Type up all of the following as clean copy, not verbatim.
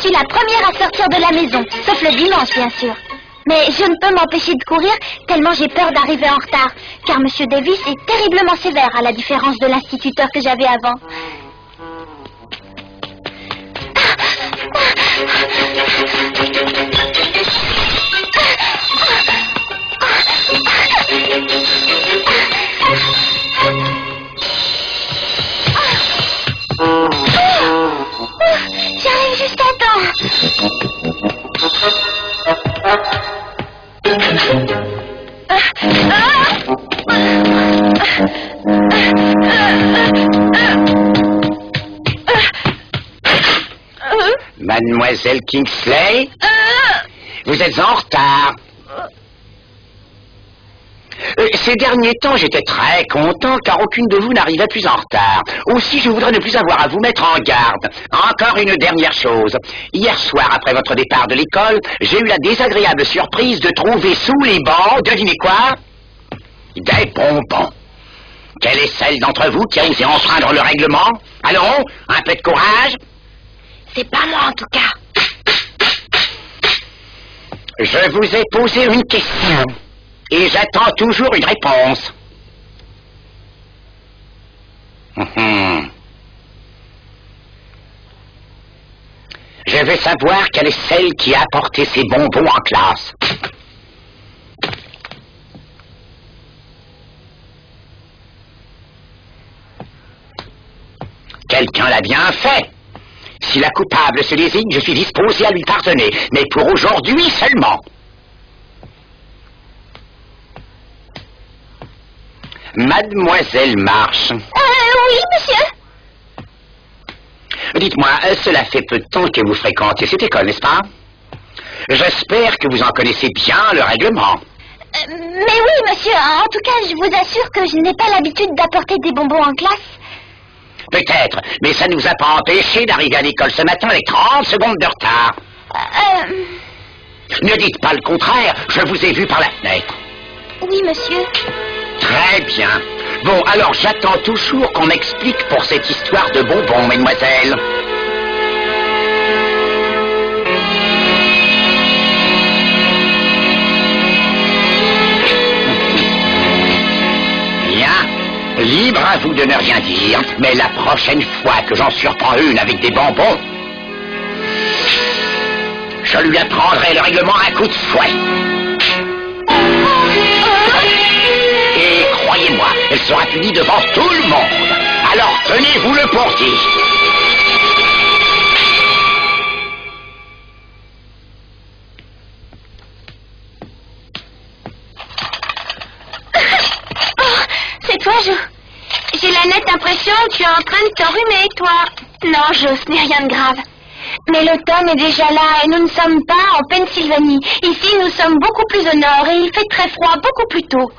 Je suis la première à sortir de la maison, sauf le dimanche, bien sûr. Mais je ne peux m'empêcher de courir tellement j'ai peur d'arriver en retard, car Monsieur Davis est terriblement sévère à la différence de l'instituteur que j'avais avant. J'arrive juste à temps. Mademoiselle Kingsley, vous êtes en retard. Ces derniers temps, j'étais très content car aucune de vous n'arrivait plus en retard. Aussi, je voudrais ne plus avoir à vous mettre en garde. Encore une dernière chose. Hier soir, après votre départ de l'école, j'ai eu la désagréable surprise de trouver sous les bancs, devinez quoi? Des bonbons. Quelle est celle d'entre vous qui a osé enfreindre le règlement? Allons, un peu de courage. C'est pas moi, en tout cas. Je vous ai posé une question. Et j'attends toujours une réponse. Je veux savoir quelle est celle qui a apporté ces bonbons en classe. Quelqu'un l'a bien fait. Si la coupable se désigne, je suis disposé à lui pardonner, mais pour aujourd'hui seulement. Mademoiselle Marsh. Oui, monsieur. Dites-moi, cela fait peu de temps que vous fréquentez cette école, n'est-ce pas? J'espère que vous en connaissez bien le règlement. Mais oui, monsieur. En tout cas, je vous assure que je n'ai pas l'habitude d'apporter des bonbons en classe. Peut-être, mais ça ne nous a pas empêché d'arriver à l'école ce matin avec 30 secondes de retard. Ne dites pas le contraire, je vous ai vu par la fenêtre. Oui, monsieur. Très bien. Bon, alors j'attends toujours qu'on m'explique pour cette histoire de bonbons, mademoiselle. Bien. Libre à vous de ne rien dire, mais la prochaine fois que j'en surprends une avec des bonbons, je lui apprendrai le règlement à coup de fouet. Et croyez-moi, elle sera punie devant tout le monde. Alors tenez-vous-le pour dit. C'est toi, Jo. J'ai la nette impression que tu es en train de t'enrhumer, toi. Non, Jo, ce n'est rien de grave. Mais l'automne est déjà là et nous ne sommes pas en Pennsylvanie. Ici, nous sommes beaucoup plus au nord et il fait très froid beaucoup plus tôt.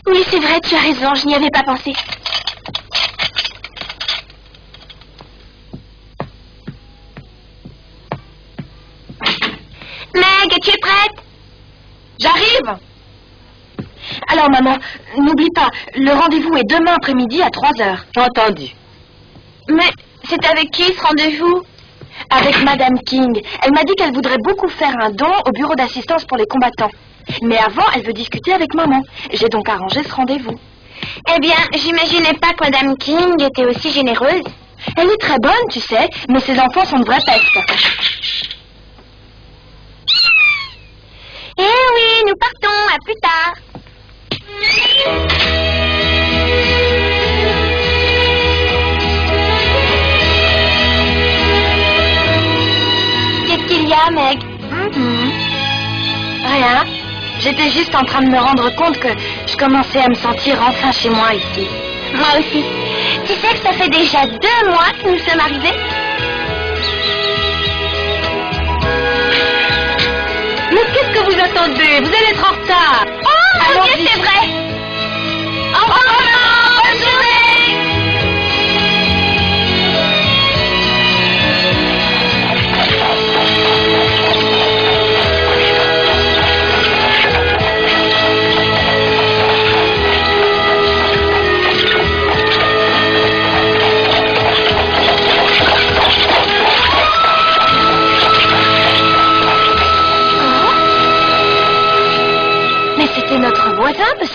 Oui, c'est vrai, tu as raison, je n'y avais pas pensé. Meg, es-tu prête? J'arrive. Alors, maman, n'oublie pas, le rendez-vous est demain après-midi à 3h. Entendu. Mais c'est avec qui ce rendez-vous? Avec Madame King. Elle m'a dit qu'elle voudrait beaucoup faire un don au bureau d'assistance pour les combattants. Mais avant, elle veut discuter avec maman. J'ai donc arrangé ce rendez-vous. Eh bien, j'imaginais pas que Madame King était aussi généreuse. Elle est très bonne, tu sais, mais ses enfants sont de vraies pestes. Eh oui, nous partons, à plus tard. Qu'est-ce qu'il y a, Meg? Rien. J'étais juste en train de me rendre compte que je commençais à me sentir enfin chez moi ici. Moi aussi. Tu sais que ça fait déjà 2 mois que nous sommes arrivés? Mais qu'est-ce que vous attendez? Vous allez être en retard. Oh, mon Dieu, c'est vrai. Au revoir, maman. Bonne journée.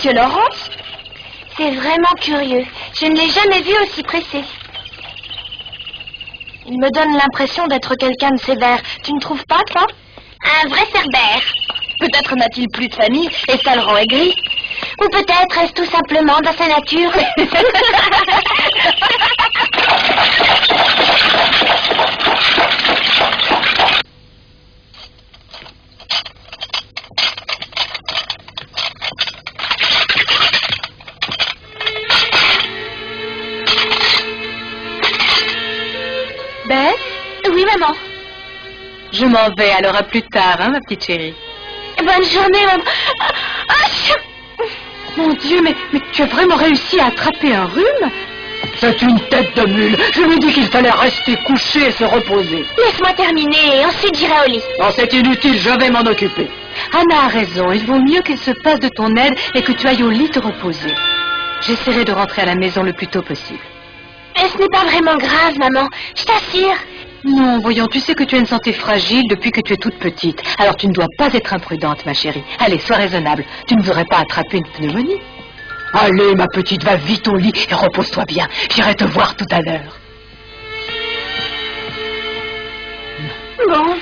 Monsieur Laurence? C'est vraiment curieux. Je ne l'ai jamais vu aussi pressé. Il me donne l'impression d'être quelqu'un de sévère. Tu ne trouves pas, toi? Un vrai cerbère. Peut-être n'a-t-il plus de famille et ça le rend aigri. Ou peut-être est-ce tout simplement dans sa nature. Beth? Oui, maman. Je m'en vais, alors à plus tard, hein, ma petite chérie. Bonne journée, maman. Mon Dieu, mais tu as vraiment réussi à attraper un rhume? C'est une tête de mule. Je lui ai dit qu'il fallait rester couché et se reposer. Laisse-moi terminer et ensuite j'irai au lit. Non, c'est inutile, je vais m'en occuper. Anna a raison, il vaut mieux qu'elle se passe de ton aide et que tu ailles au lit te reposer. J'essaierai de rentrer à la maison le plus tôt possible. Mais ce n'est pas vraiment grave, maman. Je t'assure. Non, voyons, tu sais que tu as une santé fragile depuis que tu es toute petite. Alors tu ne dois pas être imprudente, ma chérie. Allez, sois raisonnable. Tu ne voudrais pas attraper une pneumonie. Allez, ma petite, va vite au lit et repose-toi bien. J'irai te voir tout à l'heure. Bon.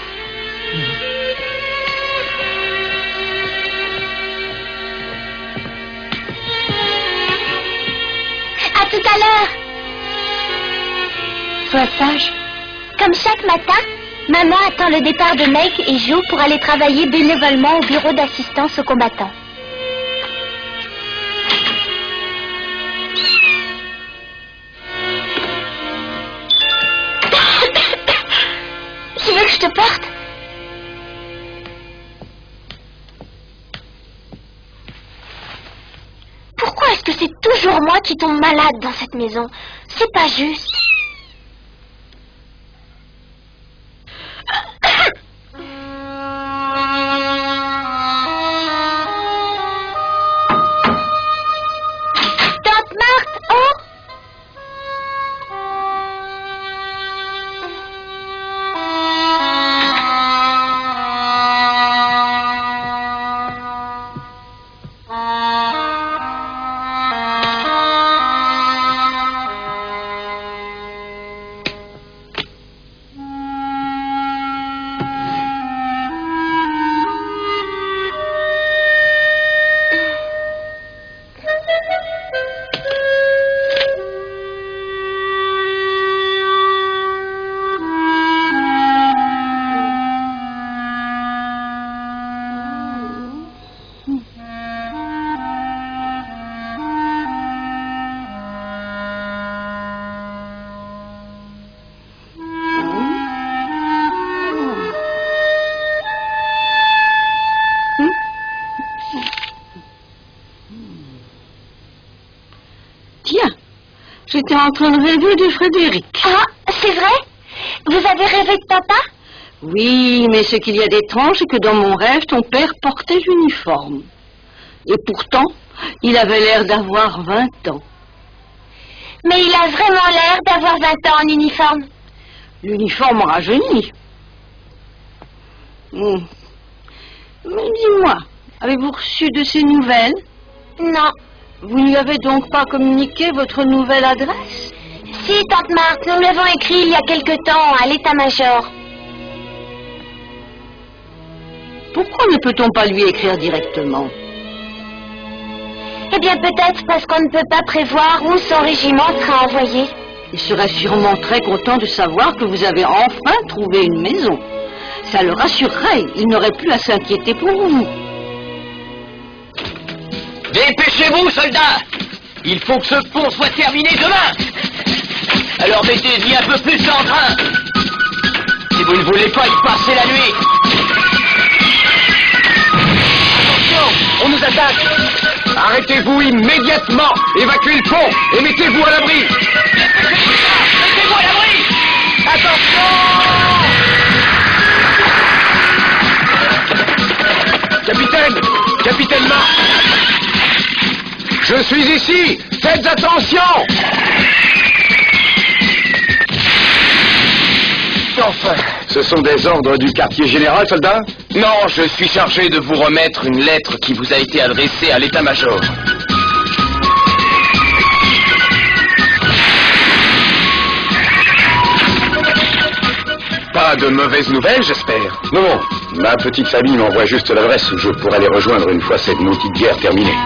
À tout à l'heure. Sois sage. Comme chaque matin, maman attend le départ de Make et Joe pour aller travailler bénévolement au bureau d'assistance aux combattants. Tu veux que je te porte? Pourquoi est-ce que c'est toujours moi qui tombe malade dans cette maison? C'est pas juste. Tante Marthe, oh! Tiens, j'étais en train de rêver de Frédéric. Ah, c'est vrai? Vous avez rêvé de papa? Oui, mais ce qu'il y a d'étrange, c'est que dans mon rêve, ton père portait l'uniforme. Et pourtant, il avait l'air d'avoir 20 ans. Mais il a vraiment l'air d'avoir 20 ans en uniforme. L'uniforme rajeunit. Mais dis-moi, avez-vous reçu de ses nouvelles? Non. Vous ne lui avez donc pas communiqué votre nouvelle adresse? Si, tante Marthe, nous l'avons écrit il y a quelque temps à l'état-major. Pourquoi ne peut-on pas lui écrire directement? Eh bien, peut-être parce qu'on ne peut pas prévoir où son régiment sera envoyé. Il serait sûrement très content de savoir que vous avez enfin trouvé une maison. Ça le rassurerait, il n'aurait plus à s'inquiéter pour vous. Dépêchez-vous, soldats! Il faut que ce pont soit terminé demain! Alors mettez-y un peu plus d'entrain! Si vous ne voulez pas y passer la nuit! Attention! On nous attaque! Arrêtez-vous immédiatement! Évacuez le pont et mettez-vous à l'abri! Mettez-vous à l'abri! Attention! Capitaine! Capitaine Marc! Je suis ici! Faites attention! Enfin! Ce sont des ordres du quartier général, soldats? Non, je suis chargé de vous remettre une lettre qui vous a été adressée à l'état-major. Pas de mauvaises nouvelles, j'espère. Non, ma petite famille m'envoie juste l'adresse où je pourrai les rejoindre une fois cette maudite guerre terminée.